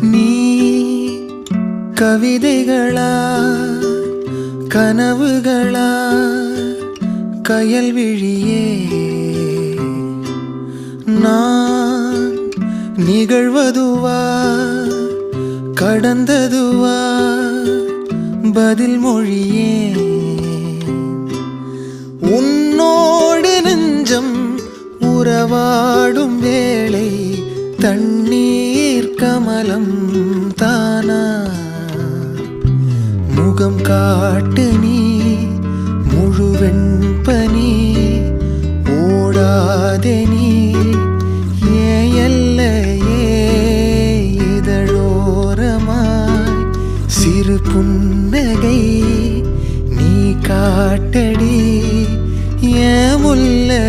நீ கவிதைகளா கனவுகளா கயல் விழியே நான் நிகழ்வதுவா கடந்ததுவா பதில் மொழியே உன்னோடு நெஞ்சம் உறவாடும் வேளை தண்ணீர் கமலம் தானா முகம் காட்டு நீ முழுவெண் பனி ஓடாதே நீ ஏன் எல்லையே இதழோரமாய் சிறு புன்னகை நீ காட்டடி ஏன் முல்லை